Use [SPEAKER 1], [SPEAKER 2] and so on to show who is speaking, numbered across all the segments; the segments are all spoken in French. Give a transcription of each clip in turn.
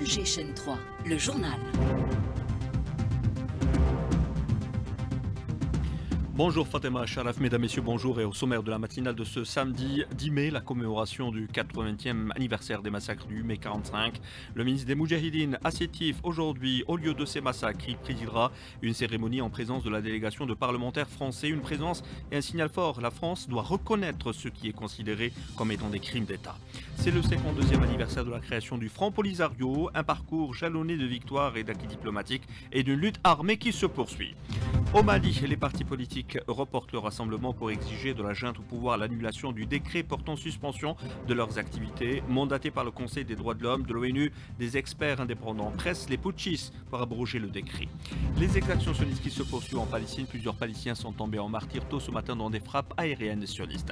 [SPEAKER 1] Alger chaîne 3, le journal.
[SPEAKER 2] Bonjour Fatima Sharaf, mesdames, messieurs, bonjour. Et au sommaire de la matinale de ce samedi 10 mai, la commémoration du 80e anniversaire des massacres du 8 mai 45. Le ministre des Moudjahidines, à Sétif, aujourd'hui, au lieu de ces massacres, il présidera une cérémonie en présence de la délégation de parlementaires français. Une présence et un signal fort. La France doit reconnaître ce qui est considéré comme étant des crimes d'État. C'est le 52e anniversaire de la création du Front Polisario, un parcours jalonné de victoires et d'acquis diplomatiques et d'une lutte armée qui se poursuit. Au Mali, les partis politiques reportent le rassemblement pour exiger de la junte au pouvoir l'annulation du décret portant suspension de leurs activités, mandaté par le Conseil des droits de l'homme, de l'ONU, des experts indépendants pressent les putschistes pour abroger le décret. Les exactions sionistes qui se poursuivent en Palestine, plusieurs Palestiniens sont tombés en martyrs tôt ce matin dans des frappes aériennes sionistes.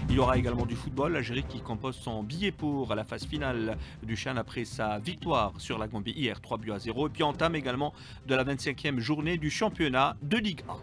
[SPEAKER 2] Il y aura également du football, l'Algérie qui compose son billet pour la phase finale du CHAN après sa victoire sur la Gambie hier, 3-0, et puis entame également de la 25e journée du championnat de Ligue 1.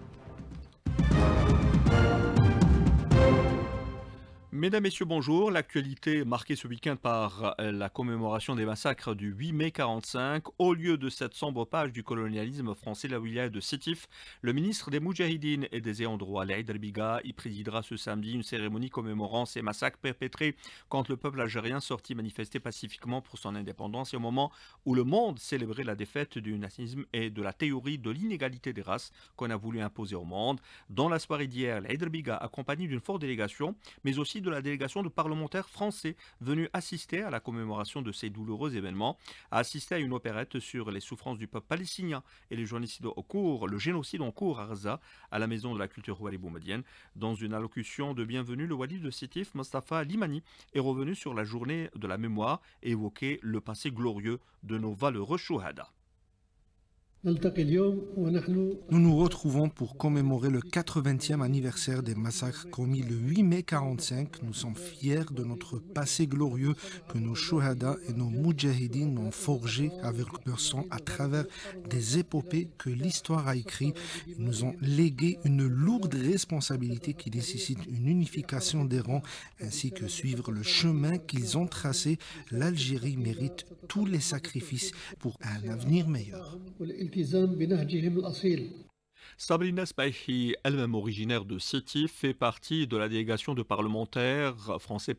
[SPEAKER 2] Mesdames, Messieurs, bonjour. L'actualité marquée ce week-end par la commémoration des massacres du 8 mai 45. Au lieu de cette sombre page du colonialisme français, la wilaya de Sétif, le ministre des Moudjahidines et des ayants droit, Laïd El-Biga, y présidera ce samedi une cérémonie commémorant ces massacres perpétrés contre le peuple algérien sorti manifester pacifiquement pour son indépendance et au moment où le monde célébrait la défaite du nazisme et de la théorie de l'inégalité des races qu'on a voulu imposer au monde. Dans la soirée d'hier, Laïd El-Biga, accompagné d'une forte délégation, mais aussi de la délégation de parlementaires français venus assister à la commémoration de ces douloureux événements, a assisté à une opérette sur les souffrances du peuple palestinien et le génocide en cours à Gaza, à la maison de la culture oualibou-madienne. Dans une allocution de bienvenue, le wali de Sétif, Mostafa Limani, est revenu sur la journée de la mémoire et évoqué le passé glorieux de nos valeureux chouhada.
[SPEAKER 3] Nous nous retrouvons pour commémorer le 80e anniversaire des massacres commis le 8 mai 45. Nous sommes fiers de notre passé glorieux que nos chouhada et nos moudjahidines ont forgé avec leur sang à travers des épopées que l'histoire a écrites. Ils nous ont légué une lourde responsabilité qui nécessite une unification des rangs ainsi que suivre le chemin qu'ils ont tracé. L'Algérie mérite tous les sacrifices pour un avenir meilleur.
[SPEAKER 2] Sabrina Sbaihi, elle-même originaire de Sétif, fait partie de la délégation de parlementaires français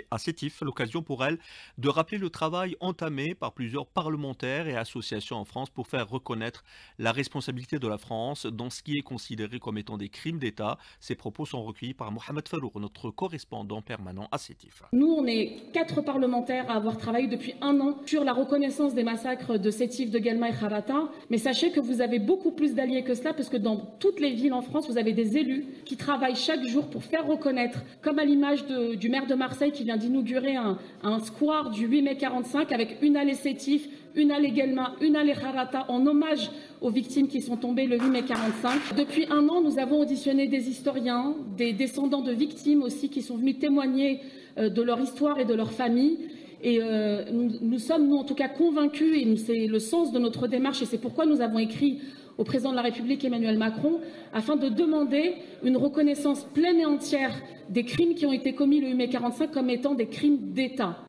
[SPEAKER 2] à Sétif. L'occasion pour elle de rappeler le travail entamé par plusieurs parlementaires et associations en France pour faire reconnaître la responsabilité de la France dans ce qui est considéré comme étant des crimes d'État. Ces propos sont recueillis par Mohamed Farouk, notre correspondant permanent à Sétif.
[SPEAKER 4] Nous, on est 4 parlementaires à avoir travaillé depuis 1 an sur la reconnaissance des massacres de Sétif, de Guelma et Kharata. Mais sachez que vous avez beaucoup plus d'alliés que cela, parce que dans toutes les villes en France, vous avez des élus qui travaillent chaque jour pour faire reconnaître, comme à l'image du maire de Marseille qui vient d'inaugurer un square du 8 mai 45 avec une allée Sétif, une allée Guelma, une allée Kharata en hommage aux victimes qui sont tombées le 8 mai 45. Depuis 1 an, nous avons auditionné des historiens, des descendants de victimes aussi qui sont venus témoigner de leur histoire et de leur famille. Et nous sommes, nous en tout cas, convaincus, et c'est le sens de notre démarche, et c'est pourquoi nous avons écrit au président de la République Emmanuel Macron, afin de demander une reconnaissance pleine et entière des crimes qui ont été commis le 8 mai 45 comme étant des crimes d'État.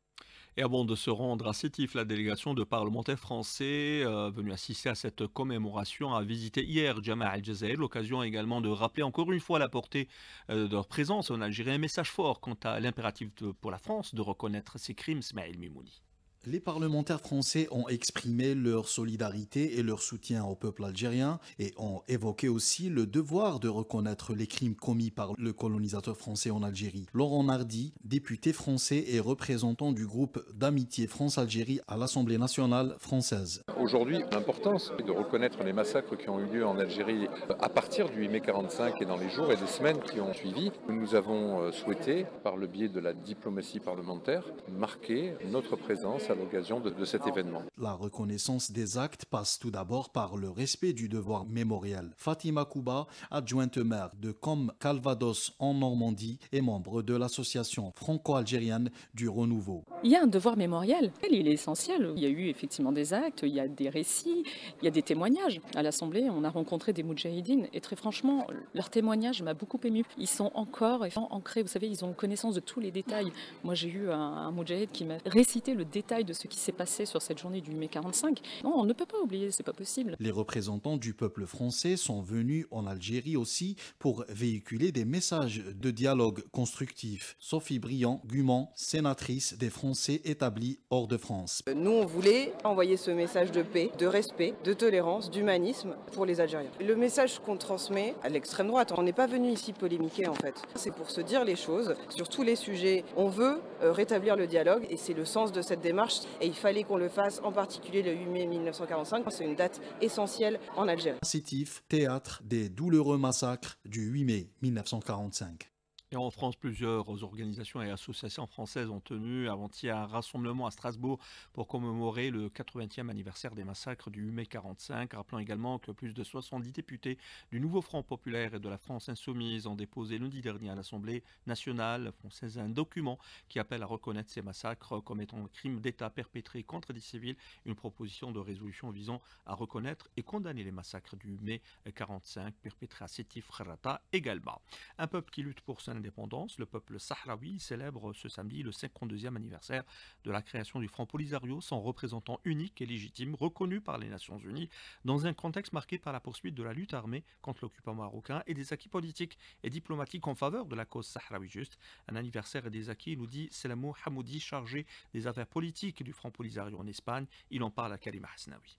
[SPEAKER 2] Et avant de se rendre à Sétif, la délégation de parlementaires français venus assister à cette commémoration a visité hier Jamaa al-Jazair, l'occasion également de rappeler encore une fois la portée de leur présence en Algérie, un message fort quant à l'impératif pour la France de reconnaître ces crimes, Smaïl Mimouni.
[SPEAKER 5] Les parlementaires français ont exprimé leur solidarité et leur soutien au peuple algérien et ont évoqué aussi le devoir de reconnaître les crimes commis par le colonisateur français en Algérie. Laurent Nardy, député français et représentant du groupe d'amitié France-Algérie à l'Assemblée nationale française.
[SPEAKER 6] Aujourd'hui, l'importance est de reconnaître les massacres qui ont eu lieu en Algérie à partir du 8 mai 45 et dans les jours et les semaines qui ont suivi. Nous avons souhaité, par le biais de la diplomatie parlementaire, marquer notre présence à l'occasion de cet événement.
[SPEAKER 5] La reconnaissance des actes passe tout d'abord par le respect du devoir mémoriel. Fatima Kouba, adjointe maire de Com-Calvados en Normandie et membre de l'association franco-algérienne du Renouveau.
[SPEAKER 7] Il y a un devoir mémoriel, il est essentiel. Il y a eu effectivement des actes, il y a des récits, il y a des témoignages. À l'Assemblée, on a rencontré des moudjahidines et très franchement, leur témoignage m'a beaucoup ému. Ils sont encore ancrés, vous savez, ils ont connaissance de tous les détails. Moi, j'ai eu un moudjahid qui m'a récité le détail détail de ce qui s'est passé sur cette journée du 8 mai 45. Non, on ne peut pas oublier, c'est pas possible.
[SPEAKER 5] Les représentants du peuple français sont venus en Algérie aussi pour véhiculer des messages de dialogue constructif. Sophie Briand-Gumont, sénatrice des Français établis hors de France.
[SPEAKER 8] Nous, on voulait envoyer ce message de paix, de respect, de tolérance, d'humanisme pour les Algériens. Le message qu'on transmet à l'extrême droite, on n'est pas venu ici polémiquer en fait. C'est pour se dire les choses sur tous les sujets. On veut rétablir le dialogue et c'est le sens de cette démarche et il fallait qu'on le fasse, en particulier le 8 mai 1945. C'est une date essentielle en Algérie.
[SPEAKER 5] Sétif, théâtre des douloureux massacres du 8 mai 1945.
[SPEAKER 2] Et en France, plusieurs organisations et associations françaises ont tenu avant-hier un rassemblement à Strasbourg pour commémorer le 80e anniversaire des massacres du 8 mai 45. Rappelant également que plus de 70 députés du Nouveau Front Populaire et de la France Insoumise ont déposé lundi dernier à l'Assemblée nationale française un document qui appelle à reconnaître ces massacres comme étant un crime d'État perpétré contre des civils. Une proposition de résolution visant à reconnaître et condamner les massacres du 8 mai 45 perpétrés à Sétif Kharata également. Un peuple qui lutte pour son indépendance, le peuple sahraoui célèbre ce samedi le 52e anniversaire de la création du Front Polisario, son représentant unique et légitime, reconnu par les Nations Unies, dans un contexte marqué par la poursuite de la lutte armée contre l'occupant marocain et des acquis politiques et diplomatiques en faveur de la cause sahraoui juste. Un anniversaire et des acquis, nous dit Selamo Hamoudi, chargé des affaires politiques du Front Polisario en Espagne. Il en parle à Karima Hasnaoui.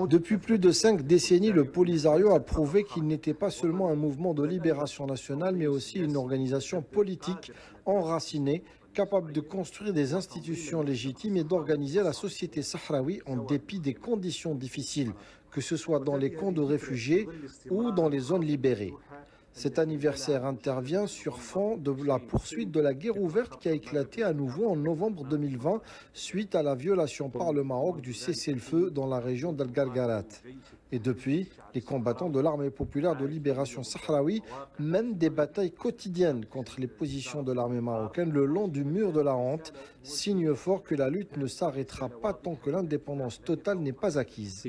[SPEAKER 9] Depuis plus de 5 décennies, le Polisario a prouvé qu'il n'était pas seulement un mouvement de libération nationale, mais aussi une organisation politique enracinée, capable de construire des institutions légitimes et d'organiser la société sahraoui en dépit des conditions difficiles, que ce soit dans les camps de réfugiés ou dans les zones libérées. Cet anniversaire intervient sur fond de la poursuite de la guerre ouverte qui a éclaté à nouveau en novembre 2020 suite à la violation par le Maroc du cessez-le-feu dans la région d'Al-Galgarat. Et depuis, les combattants de l'armée populaire de libération sahraoui mènent des batailles quotidiennes contre les positions de l'armée marocaine le long du mur de la honte, signe fort que la lutte ne s'arrêtera pas tant que l'indépendance totale n'est pas acquise.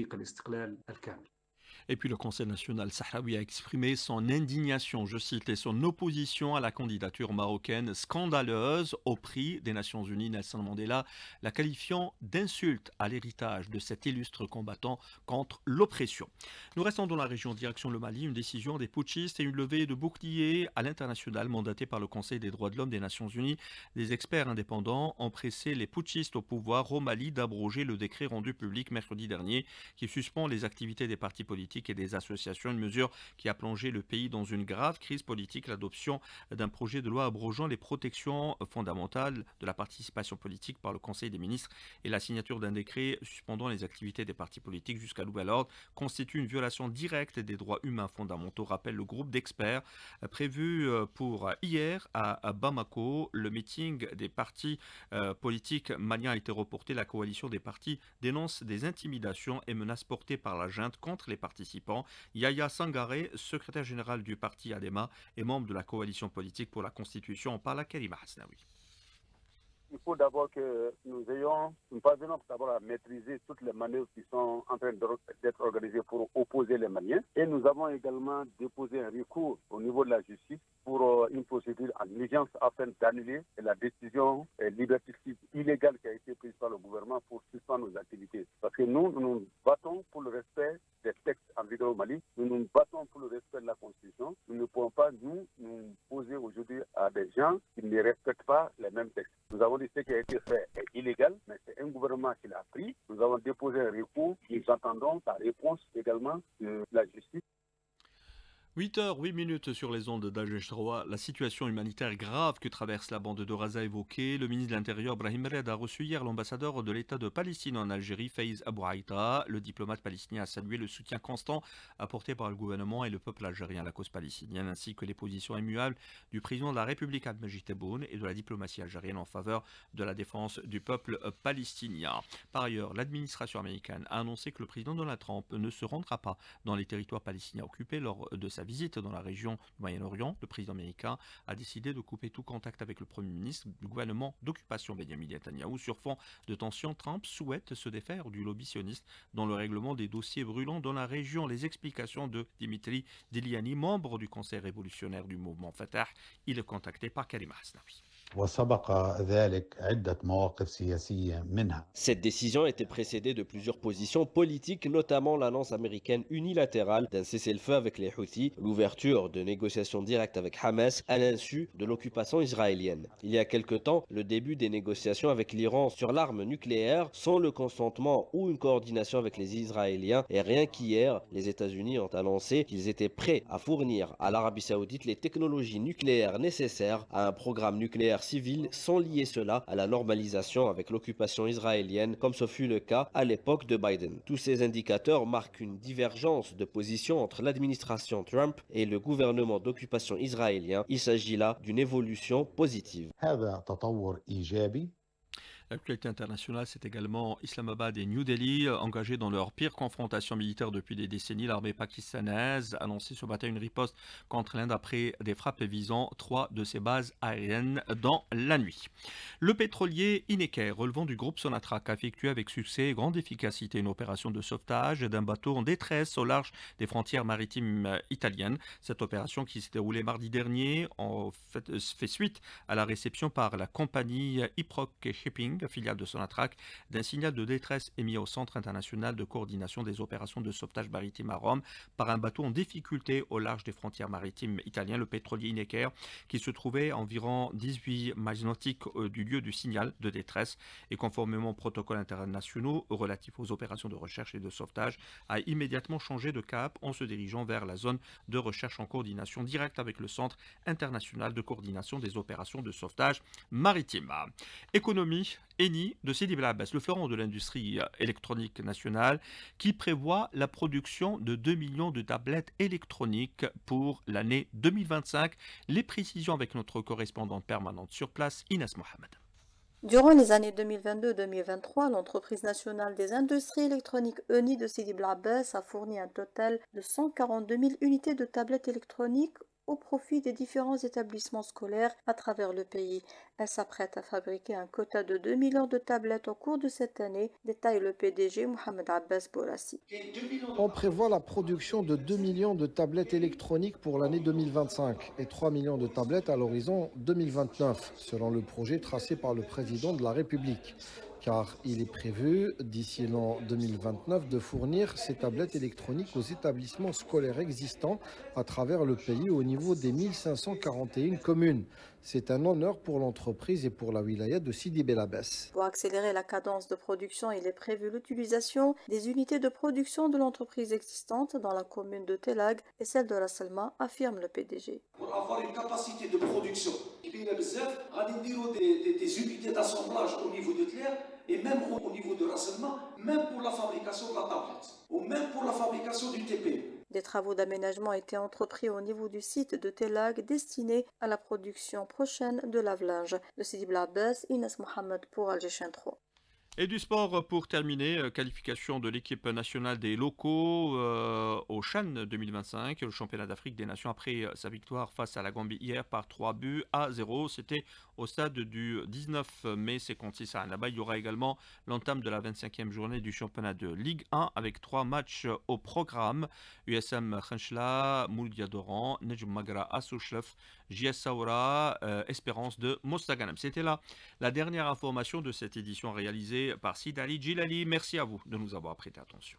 [SPEAKER 2] Et puis le Conseil national sahraoui a exprimé son indignation, je cite, et son opposition à la candidature marocaine scandaleuse au prix des Nations Unies. Nelson Mandela la qualifiant d'insulte à l'héritage de cet illustre combattant contre l'oppression. Nous restons dans la région direction le Mali. Une décision des putschistes et une levée de boucliers à l'international mandatée par le Conseil des droits de l'homme des Nations Unies. Des experts indépendants ont pressé les putschistes au pouvoir au Mali d'abroger le décret rendu public mercredi dernier qui suspend les activités des partis politiques et des associations, une mesure qui a plongé le pays dans une grave crise politique. L'adoption d'un projet de loi abrogeant les protections fondamentales de la participation politique par le Conseil des ministres et la signature d'un décret suspendant les activités des partis politiques jusqu'à nouvel ordre constitue une violation directe des droits humains fondamentaux, rappelle le groupe d'experts prévu pour hier à Bamako. Le meeting des partis politiques maliens a été reporté. La coalition des partis dénonce des intimidations et menaces portées par la junte contre les participants. Yahya Sangaré, secrétaire général du parti ADEMA et membre de la coalition politique pour la Constitution, en parle à Karima Hasnaoui.
[SPEAKER 10] Il faut d'abord que nous parvenions d'abord à maîtriser toutes les manœuvres qui sont en train d'être organisées pour opposer les Maliens. Et nous avons également déposé un recours au niveau de la justice pour une procédure en urgence afin d'annuler la décision liberticide illégale qui a été prise par le gouvernement pour suspendre nos activités. Parce que nous nous battons pour le respect des textes en vigueur au Mali, nous nous battons pour le respect de la Constitution. Nous ne pouvons pas nous poser aujourd'hui à des gens qui ne respectent pas les mêmes textes. Nous avons dit que ce qui a été fait est illégal, mais c'est un gouvernement qui l'a pris. Nous avons déposé un recours. Nous attendons la réponse également de la justice.
[SPEAKER 2] 8h08 sur les ondes d'Al-Jezra. La situation humanitaire grave que traverse la bande de Gaza évoquée. Le ministre de l'Intérieur, Brahim Red, a reçu hier l'ambassadeur de l'État de Palestine en Algérie, Faiz Abou Aïta. Le diplomate palestinien a salué le soutien constant apporté par le gouvernement et le peuple algérien à la cause palestinienne, ainsi que les positions immuables du président de la République, Abdelmajid Tebboune, et de la diplomatie algérienne en faveur de la défense du peuple palestinien. Par ailleurs, l'administration américaine a annoncé que le président Donald Trump ne se rendra pas dans les territoires palestiniens occupés lors de sa visite dans la région du Moyen-Orient. Le président américain a décidé de couper tout contact avec le Premier ministre du gouvernement d'occupation Benyamin Netanyahou. Sur fond de tension, Trump souhaite se défaire du lobby sioniste dans le règlement des dossiers brûlants dans la région. Les explications de Dimitri Deliani, membre du Conseil révolutionnaire du mouvement Fatah. Il est contacté par Karima Hasnaoui.
[SPEAKER 11] Cette décision était précédée de plusieurs positions politiques, notamment l'annonce américaine unilatérale d'un cessez-le-feu avec les Houthis, l'ouverture de négociations directes avec Hamas à l'insu de l'occupation israélienne. Il y a quelque temps, le début des négociations avec l'Iran sur l'arme nucléaire sans le consentement ou une coordination avec les Israéliens, et rien qu'hier, les États-Unis ont annoncé qu'ils étaient prêts à fournir à l'Arabie Saoudite les technologies nucléaires nécessaires à un programme nucléaire civil sans lier cela à la normalisation avec l'occupation israélienne comme ce fut le cas à l'époque de Biden. Tous ces indicateurs marquent une divergence de position entre l'administration Trump et le gouvernement d'occupation israélien. Il s'agit là d'une évolution positive.
[SPEAKER 2] L'actualité internationale, c'est également Islamabad et New Delhi, engagés dans leur pire confrontation militaire depuis des décennies. L'armée pakistanaise a lancé ce matin une riposte contre l'Inde après des frappes visant 3 de ses bases aériennes dans la nuit. Le pétrolier Ineker, relevant du groupe Sonatrach, a effectué avec succès et grande efficacité une opération de sauvetage d'un bateau en détresse au large des frontières maritimes italiennes. Cette opération, qui s'est déroulée mardi dernier, fait suite à la réception par la compagnie Iproc Shipping, filiale de Sonatrach, d'un signal de détresse émis au Centre international de coordination des opérations de sauvetage maritime à Rome par un bateau en difficulté au large des frontières maritimes italiennes, le pétrolier Ineker, qui se trouvait à environ 18 miles nautiques du lieu du signal de détresse et conformément aux protocoles internationaux relatifs aux opérations de recherche et de sauvetage, a immédiatement changé de cap en se dirigeant vers la zone de recherche en coordination directe avec le Centre international de coordination des opérations de sauvetage maritime. Économie, Eni de Sidi Bel Abbès, le fleuron de l'industrie électronique nationale, qui prévoit la production de 2 millions de tablettes électroniques pour l'année 2025. Les précisions avec notre correspondante permanente sur place, Inès Mohamed.
[SPEAKER 12] Durant les années 2022-2023, l'entreprise nationale des industries électroniques Eni de Sidi Bel Abbès a fourni un total de 142 000 unités de tablettes électroniques au profit des différents établissements scolaires à travers le pays. Elle s'apprête à fabriquer un quota de 2 millions de tablettes au cours de cette année, détaille le PDG Mohamed Abbas Bourassi.
[SPEAKER 9] On prévoit la production de 2 millions de tablettes électroniques pour l'année 2025 et 3 millions de tablettes à l'horizon 2029, selon le projet tracé par le président de la République. Car il est prévu, d'ici l'an 2029, de fournir ces tablettes électroniques aux établissements scolaires existants à travers le pays au niveau des 1541 communes. C'est un honneur pour l'entreprise et pour la wilaya de Sidi Bel Abbès.
[SPEAKER 12] Pour accélérer la cadence de production, il est prévu l'utilisation des unités de production de l'entreprise existante dans la commune de Telag et celle de Ras Elma, affirme le PDG.
[SPEAKER 13] Pour avoir une capacité de production, des unités d'assemblage au niveau de Telag et même au niveau de Ras Elma, même pour la fabrication de la tablette ou même pour la fabrication du TP.
[SPEAKER 12] Des travaux d'aménagement étaient entrepris au niveau du site de Telag destinés à la production prochaine de lave-linge. De Sidi Bel Abbès, Inès Mohamed pour Algéchien 3.
[SPEAKER 2] Et du sport pour terminer, qualification de l'équipe nationale des locaux au CHAN 2025, le championnat d'Afrique des Nations après sa victoire face à la Gambie hier par 3-0. C'était au stade du 19 mai 56 à Annaba. Il y aura également l'entame de la 25e journée du championnat de Ligue 1 avec 3 matchs au programme. USM Khenchla, Moulia Doran, Nejm Magra Assouchlef, JS Saoura, Espérance de Mostaganem. C'était là la dernière information de cette édition réalisée par Sid Ali Djilali. Merci à vous de nous avoir prêté attention.